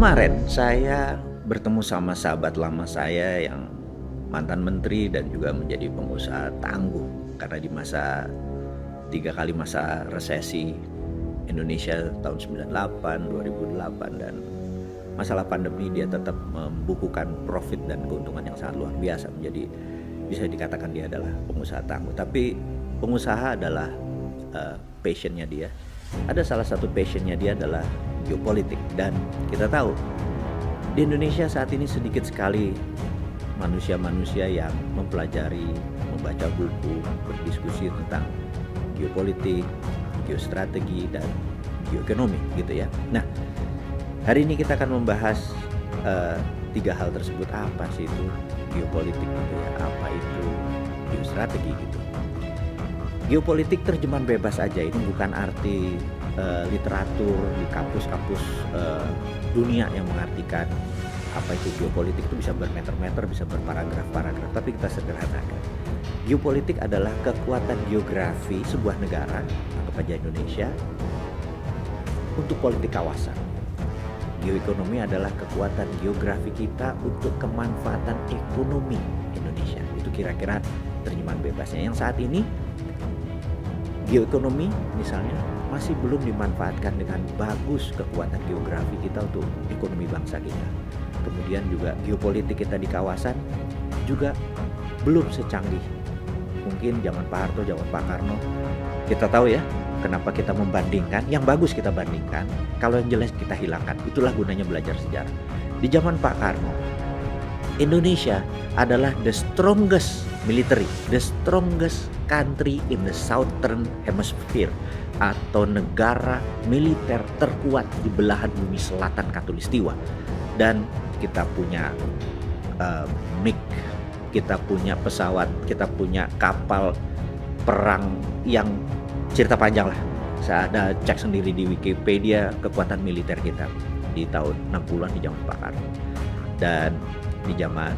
Kemarin saya bertemu sama sahabat lama saya yang mantan menteri dan juga menjadi pengusaha tangguh karena di masa 3 kali masa resesi Indonesia tahun 98, 2008 dan masalah pandemi dia tetap membukukan profit dan keuntungan yang sangat luar biasa, menjadi bisa dikatakan dia adalah pengusaha tangguh. Tapi pengusaha adalah passionnya dia. Ada salah satu passionnya dia adalah geopolitik, dan kita tahu di Indonesia saat ini sedikit sekali manusia-manusia yang mempelajari, membaca buku, berdiskusi tentang geopolitik, geostrategi, dan geoekonomi gitu ya. Nah, hari ini kita akan membahas 3 hal tersebut. Apa sih itu geopolitik gitu ya, apa itu geostrategi gitu. Geopolitik terjemahan bebas aja, ini bukan arti literatur di kampus-kampus dunia yang mengartikan apa itu geopolitik. Itu bisa bermeter-meter, bisa berparagraf-paragraf, tapi kita sederhanakan. Geopolitik adalah kekuatan geografi sebuah negara, anggap aja Indonesia, untuk politik kawasan. Geoekonomi adalah kekuatan geografi kita untuk kemanfaatan ekonomi Indonesia. Itu kira-kira terjemahan bebasnya. Yang saat ini geoekonomi misalnya masih belum dimanfaatkan dengan bagus kekuatan geografi kita untuk ekonomi bangsa kita. Kemudian juga geopolitik kita di kawasan juga belum secanggih mungkin zaman Pak Harto, zaman Pak Karno. Kita tahu ya, kenapa kita membandingkan, yang bagus kita bandingkan, kalau yang jelek kita hilangkan. Itulah gunanya belajar sejarah. Di zaman Pak Karno, Indonesia adalah the strongest military, the strongest country in the southern hemisphere, atau negara militer terkuat di belahan bumi selatan Katulistiwa. Dan kita punya MiG, kita punya pesawat, kita punya kapal perang yang cerita panjang lah. Saya ada cek sendiri di Wikipedia kekuatan militer kita di tahun 60-an di zaman Pak Harto. Dan di zaman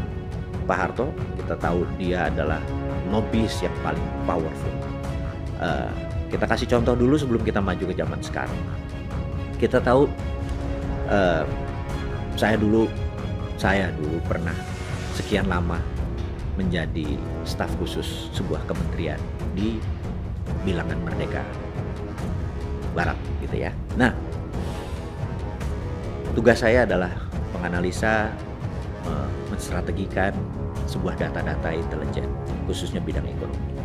Pak Harto kita tahu dia adalah nobis yang paling powerful. Kita kasih contoh dulu sebelum kita maju ke zaman sekarang. Kita tahu saya dulu pernah sekian lama menjadi staf khusus sebuah kementerian di Bilangan Merdeka Barat gitu ya. Nah, tugas saya adalah menganalisa, menstrategikan sebuah data-data intelijen, khususnya bidang ekonomi.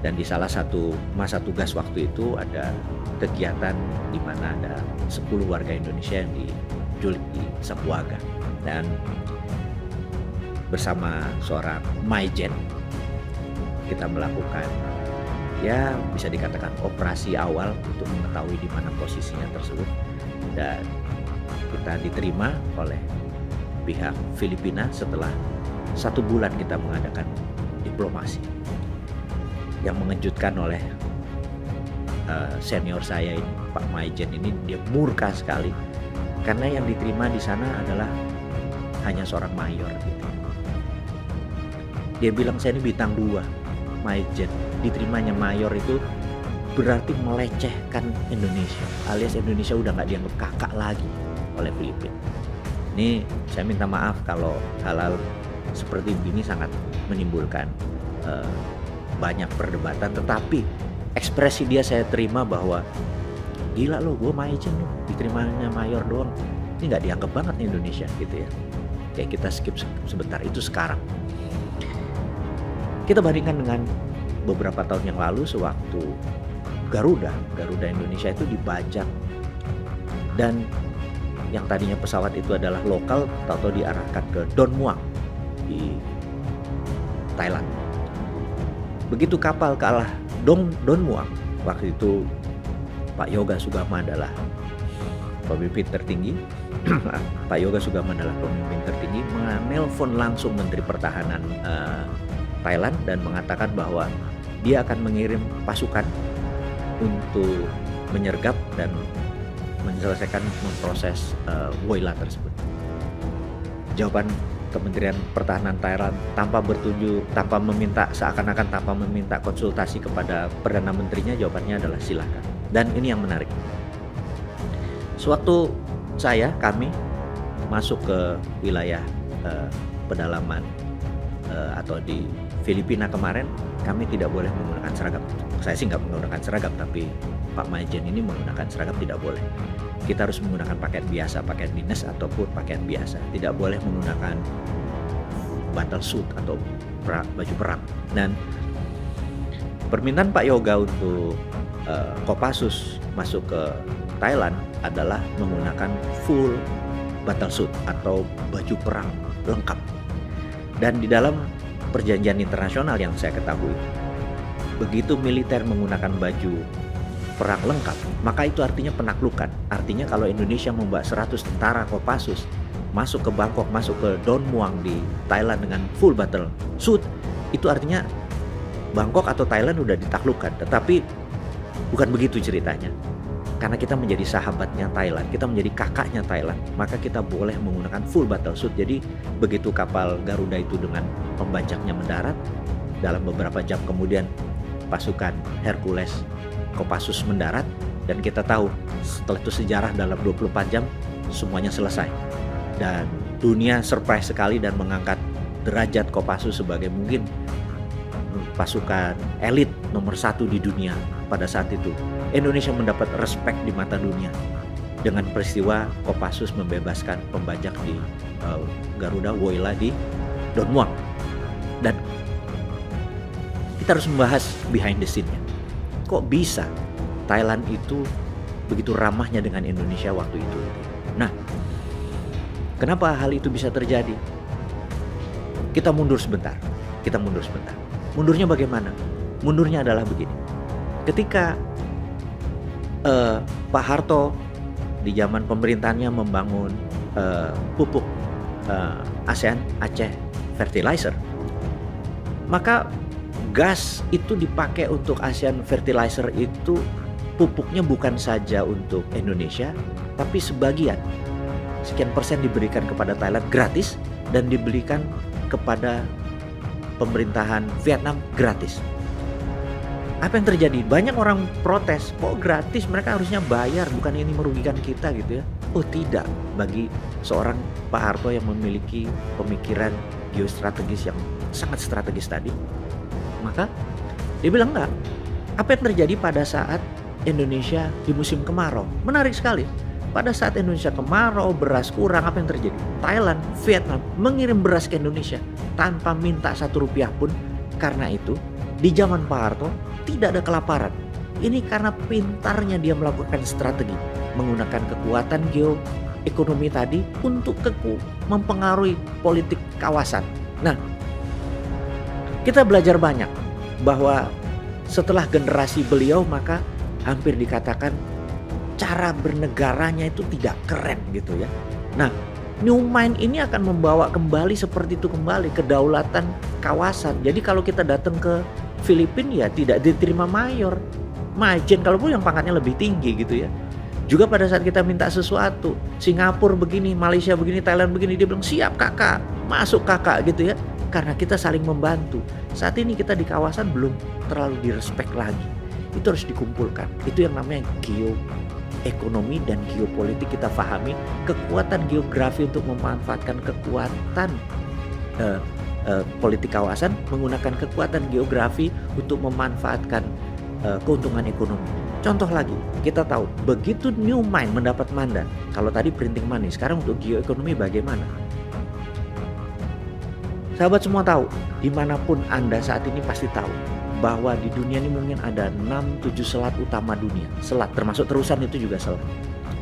Dan di salah satu masa tugas waktu itu ada kegiatan di mana ada 10 warga Indonesia yang diculik di Sambuaga. Dan bersama seorang Maijen kita melakukan, ya bisa dikatakan operasi awal untuk mengetahui di mana posisinya tersebut. Dan kita diterima oleh pihak Filipina setelah 1 bulan kita mengadakan diplomasi. Yang mengejutkan oleh senior saya ini, Pak Maijen ini, dia murka sekali karena yang diterima di sana adalah hanya seorang mayor gitu. Dia bilang, saya ini bintang 2 Maijen, diterimanya mayor itu berarti melecehkan Indonesia, alias Indonesia udah gak dianggap kakak lagi oleh Filipina. Ini saya minta maaf kalau hal-hal seperti begini sangat menimbulkan banyak perdebatan, tetapi ekspresi dia saya terima bahwa gila lo, gue Maijen lo, diterimanya mayor doang, ini gak dianggap banget nih Indonesia gitu ya. Kayak kita skip sebentar, itu sekarang. Kita bandingkan dengan beberapa tahun yang lalu sewaktu Garuda Indonesia itu dibajak, dan yang tadinya pesawat itu adalah lokal tahu-tahu diarahkan ke Don Muang di Thailand. Begitu kapal kalah Don Muang, waktu itu Pak Yoga Sugama adalah pemimpin tertinggi. Pak Yoga Sugama adalah pemimpin tertinggi, menelpon langsung Menteri Pertahanan Thailand dan mengatakan bahwa dia akan mengirim pasukan untuk menyergap dan menyelesaikan memproses Woyla tersebut. Jawaban Kementerian Pertahanan Thailand seakan-akan tanpa meminta konsultasi kepada Perdana Menterinya, jawabannya adalah silakan. Dan ini yang menarik. Sewaktu kami masuk ke wilayah pedalaman atau di Filipina kemarin, kami tidak boleh menggunakan seragam. Saya sih nggak menggunakan seragam, tapi Pak Majen ini menggunakan seragam, tidak boleh. Kita harus menggunakan pakaian biasa, pakaian dinas ataupun pakaian biasa. Tidak boleh menggunakan battle suit atau baju perang. Dan permintaan Pak Yoga untuk Kopassus masuk ke Thailand adalah menggunakan full battle suit atau baju perang lengkap. Dan di dalam perjanjian internasional yang saya ketahui, begitu militer menggunakan baju perang lengkap, maka itu artinya penaklukan. Artinya kalau Indonesia membawa 100 tentara Kopassus masuk ke Bangkok, masuk ke Don Muang di Thailand dengan full battle suit, itu artinya Bangkok atau Thailand udah ditaklukkan. Tetapi bukan begitu ceritanya. Karena kita menjadi sahabatnya Thailand, kita menjadi kakaknya Thailand, maka kita boleh menggunakan full battle suit. Jadi begitu kapal Garuda itu dengan pembajaknya mendarat, dalam beberapa jam kemudian pasukan Hercules Kopassus mendarat, dan kita tahu setelah itu sejarah dalam 24 jam semuanya selesai. Dan dunia surprise sekali dan mengangkat derajat Kopassus sebagai mungkin pasukan elit nomor 1 di dunia pada saat itu. Indonesia mendapat respect di mata dunia dengan peristiwa Kopassus membebaskan pembajak di Garuda Woyla di Don Muang. Dan kita harus membahas behind the scene-nya. Kok bisa Thailand itu begitu ramahnya dengan Indonesia waktu itu? Nah, kenapa hal itu bisa terjadi? Kita mundur sebentar. Mundurnya bagaimana? Mundurnya adalah begini. Ketika Pak Harto di zaman pemerintahannya membangun pupuk ASEAN Aceh Fertilizer, maka gas itu dipakai untuk ASEAN Fertilizer itu pupuknya bukan saja untuk Indonesia, tapi sebagian sekian persen diberikan kepada Thailand gratis dan diberikan kepada pemerintahan Vietnam gratis. Apa yang terjadi? Banyak orang protes, kok gratis, mereka harusnya bayar, bukan ini merugikan kita gitu ya. Oh tidak, bagi seorang Pak Harto yang memiliki pemikiran geostrategis yang sangat strategis tadi, maka dia bilang enggak. Apa yang terjadi pada saat Indonesia di musim kemarau? Menarik sekali. Pada saat Indonesia kemarau, beras kurang, apa yang terjadi? Thailand, Vietnam mengirim beras ke Indonesia tanpa minta 1 rupiah pun. Karena itu, di zaman Pak Harto tidak ada kelaparan. Ini karena pintarnya dia melakukan strategi, menggunakan kekuatan geoekonomi tadi untuk mempengaruhi politik kawasan. Nah, kita belajar banyak bahwa setelah generasi beliau maka hampir dikatakan cara bernegaranya itu tidak keren gitu ya. Nah, New Mind ini akan membawa kembali seperti itu kembali, kedaulatan kawasan. Jadi kalau kita datang ke Filipina ya tidak diterima mayor, majen, kalaupun yang pangkatnya lebih tinggi gitu ya. Juga pada saat kita minta sesuatu, Singapura begini, Malaysia begini, Thailand begini, dia bilang siap kakak, masuk kakak gitu ya. Karena kita saling membantu. Saat ini kita di kawasan belum terlalu direspek lagi. Itu harus dikumpulkan. Itu yang namanya geoekonomi dan geopolitik. Kita pahami kekuatan geografi untuk memanfaatkan kekuatan politik kawasan, menggunakan kekuatan geografi untuk memanfaatkan keuntungan ekonomi. Contoh lagi, kita tahu begitu New Mind mendapat mandat, kalau tadi printing money, sekarang untuk geoekonomi bagaimana? Sahabat semua tahu, dimanapun Anda saat ini pasti tahu bahwa di dunia ini mungkin ada 6-7 selat utama dunia. Selat, termasuk terusan itu juga selat.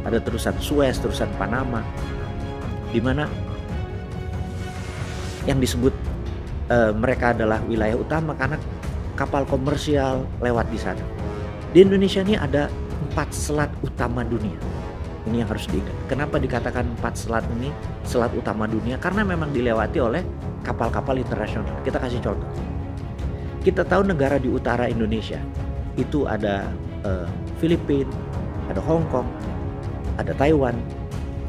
Ada terusan Suez, terusan Panama, di mana yang disebut mereka adalah wilayah utama karena kapal komersial lewat di sana. Di Indonesia ini ada 4 selat utama dunia. Ini yang harus diingat. Kenapa dikatakan 4 selat ini selat utama dunia? Karena memang dilewati oleh kapal-kapal internasional. Kita kasih contoh. Kita tahu negara di utara Indonesia itu ada Filipina, ada Hong Kong, ada Taiwan,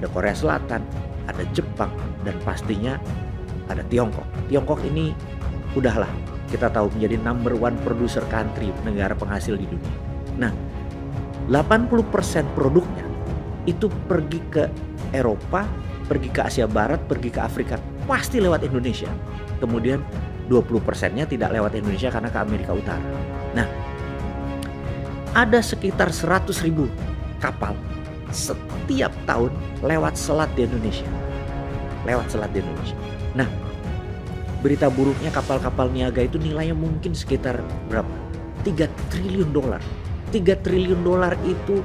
ada Korea Selatan, ada Jepang, dan pastinya ada Tiongkok. Tiongkok ini udahlah kita tahu menjadi number 1 producer country, negara penghasil di dunia. Nah, 80% produknya itu pergi ke Eropa, pergi ke Asia Barat, pergi ke Afrika, pasti lewat Indonesia. Kemudian 20%-nya tidak lewat Indonesia karena ke Amerika Utara. Nah, ada sekitar 100.000 kapal setiap tahun lewat selat di Indonesia. Nah, berita buruknya kapal-kapal niaga itu nilainya mungkin sekitar berapa? 3 triliun dolar. 3 triliun dolar itu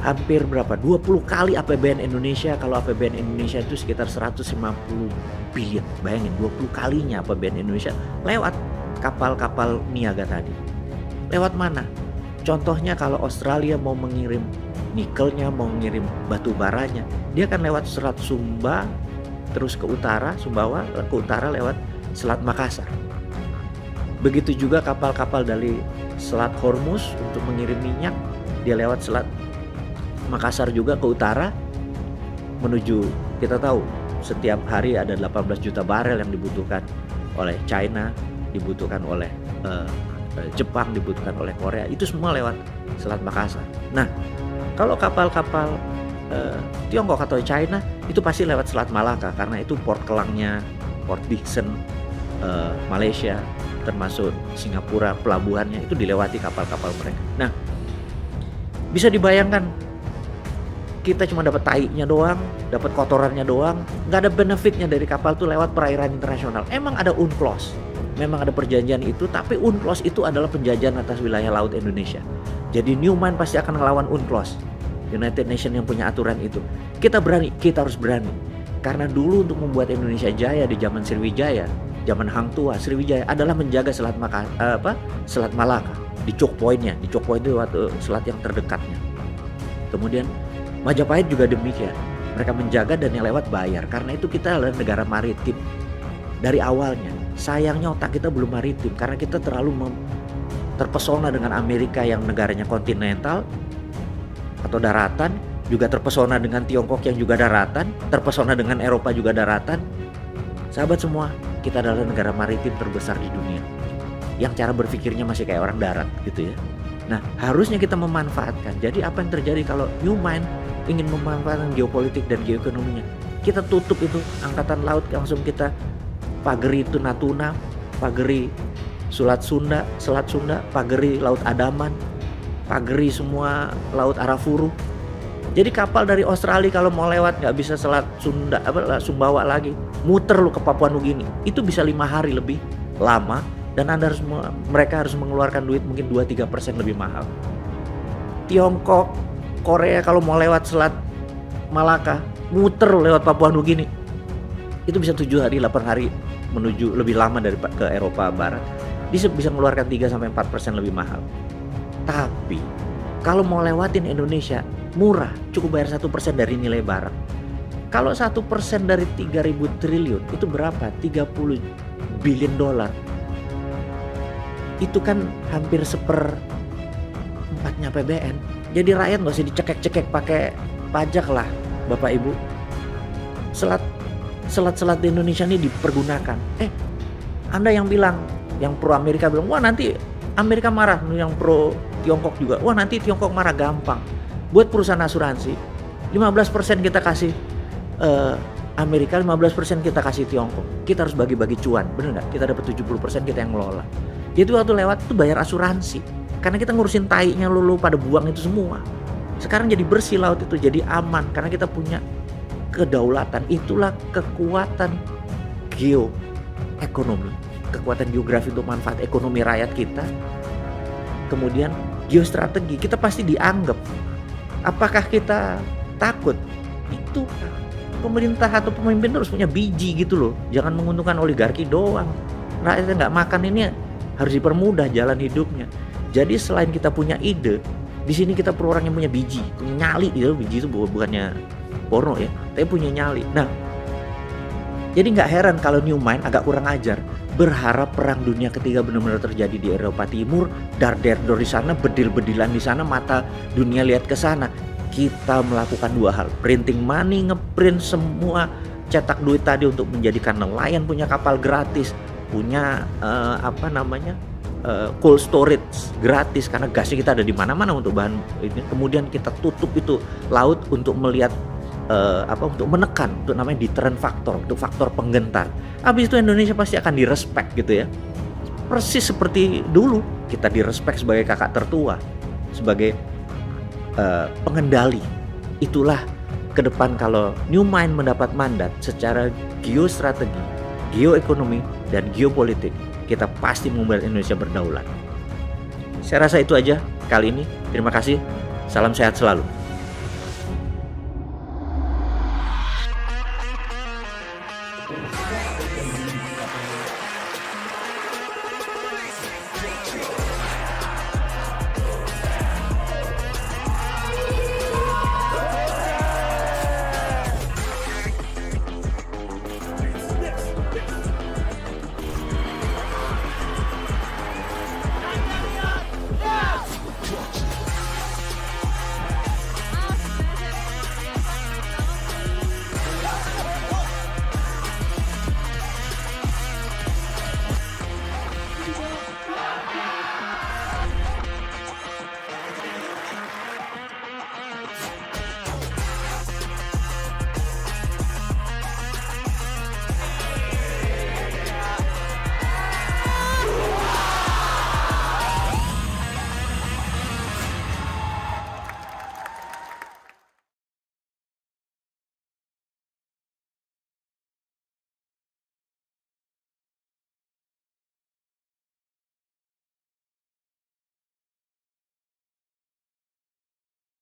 hampir berapa? 20 kali APBN Indonesia. Kalau APBN Indonesia itu sekitar 150 billion. Bayangin 20 kalinya APBN Indonesia lewat kapal-kapal niaga tadi. Lewat mana? Contohnya kalau Australia mau mengirim nikelnya, mau mengirim batu baranya, dia akan lewat Selat Sumba, terus ke utara, Sumbawa, ke utara lewat Selat Makassar. Begitu juga kapal-kapal dari Selat Hormuz untuk mengirim minyak, dia lewat Selat Makassar juga ke utara menuju, kita tahu setiap hari ada 18 juta barel yang dibutuhkan oleh China, dibutuhkan oleh Jepang, dibutuhkan oleh Korea, itu semua lewat Selat Makassar. Nah, kalau kapal-kapal Tiongkok atau China itu pasti lewat Selat Malaka karena itu port kelangnya, Port Dickson, Malaysia, termasuk Singapura, pelabuhannya itu dilewati kapal-kapal mereka. Nah, bisa dibayangkan kita cuma dapat tainya doang, dapat kotorannya doang, nggak ada benefitnya dari kapal tuh lewat perairan internasional. Emang ada UNCLOS, memang ada perjanjian itu, tapi UNCLOS itu adalah penjajahan atas wilayah laut Indonesia. Jadi Newman pasti akan ngelawan UNCLOS, United Nations yang punya aturan itu. Kita berani, kita harus berani. Karena dulu untuk membuat Indonesia jaya di zaman Sriwijaya, zaman Hang Tuah, Sriwijaya adalah menjaga Selat Malaka di choke point-nya. Di choke point itu selat yang terdekatnya. Kemudian Majapahit juga demikian. Mereka menjaga dan yang lewat bayar. Karena itu kita adalah negara maritim dari awalnya. Sayangnya otak kita belum maritim karena kita terlalu terpesona dengan Amerika yang negaranya kontinental atau daratan, juga terpesona dengan Tiongkok yang juga daratan, terpesona dengan Eropa juga daratan. Sahabat semua, kita adalah negara maritim terbesar di dunia yang cara berpikirnya masih kayak orang darat gitu ya. Nah, harusnya kita memanfaatkan. Jadi apa yang terjadi kalau Newman ingin memanfaatkan geopolitik dan geoekonominya? Kita tutup itu angkatan laut, langsung kita pageri itu Natuna, pageri Selat Sunda, pageri Laut Andaman, pageri semua Laut Arafuru. Jadi kapal dari Australia kalau mau lewat nggak bisa Selat Sumbawa lagi, muter lu ke Papua Nugini. Itu bisa 5 hari lebih lama dan mereka harus mengeluarkan duit mungkin 2-3% lebih mahal. Tiongkok, Korea kalau mau lewat Selat Malaka, muter lewat Papua Nugini. Itu bisa 7 hari, 8 hari menuju lebih lama dari ke Eropa Barat. Dia bisa mengeluarkan 3-4% lebih mahal. Tapi kalau mau lewatin Indonesia murah, cukup bayar 1% dari nilai barang. Kalau 1% dari 3.000 triliun itu berapa? 30 billion dolar. Itu kan hampir 1/4-nya APBN. Jadi rakyat nggak usah dicekek-cekek pakai pajak lah, Bapak Ibu. Selat-selat di Indonesia ini dipergunakan. Anda yang bilang, yang pro Amerika bilang, wah nanti Amerika marah. Yang pro Tiongkok juga, wah nanti Tiongkok marah. Gampang. Buat perusahaan asuransi, 15% kita kasih Amerika, 15% kita kasih Tiongkok. Kita harus bagi-bagi cuan, bener nggak? Kita dapat 70%, kita yang ngelola. Jadi waktu lewat itu bayar asuransi. Karena kita ngurusin tainya lu pada buang itu semua. Sekarang jadi bersih laut itu, jadi aman. Karena kita punya kedaulatan. Itulah kekuatan geoekonomi. Kekuatan geografi untuk manfaat ekonomi rakyat kita. Kemudian geostrategi, kita pasti dianggap. Apakah kita takut? Itu pemerintah atau pemimpin harus punya biji gitu loh. Jangan menguntungkan oligarki doang. Rakyatnya nggak makan ini harus dipermudah jalan hidupnya. Jadi selain kita punya ide, di sini kita perlu orang yang punya biji, punya nyali gitu. Biji itu bukannya porno ya, tapi punya nyali. Nah, jadi nggak heran kalau Newman agak kurang ajar. Berharap perang dunia ketiga benar-benar terjadi di Eropa Timur, dar-der-dor di sana, bedil-bedilan di sana, mata dunia lihat ke sana. Kita melakukan 2 hal, printing money, ngeprint semua, cetak duit tadi untuk menjadikan nelayan punya kapal gratis, punya cold storage gratis karena gasnya kita ada di mana-mana untuk bahan ini. Kemudian kita tutup itu laut untuk melihat untuk menekan, untuk namanya deterrent factor, untuk faktor penggentar. Habis itu Indonesia pasti akan direspek gitu ya. Persis seperti dulu kita direspek sebagai kakak tertua, sebagai pengendali. Itulah ke depan kalau New Mind mendapat mandat secara geostrategi, geoekonomi, dan geopolitik, kita pasti membuat Indonesia berdaulat. Saya rasa itu aja kali ini. Terima kasih. Salam sehat selalu.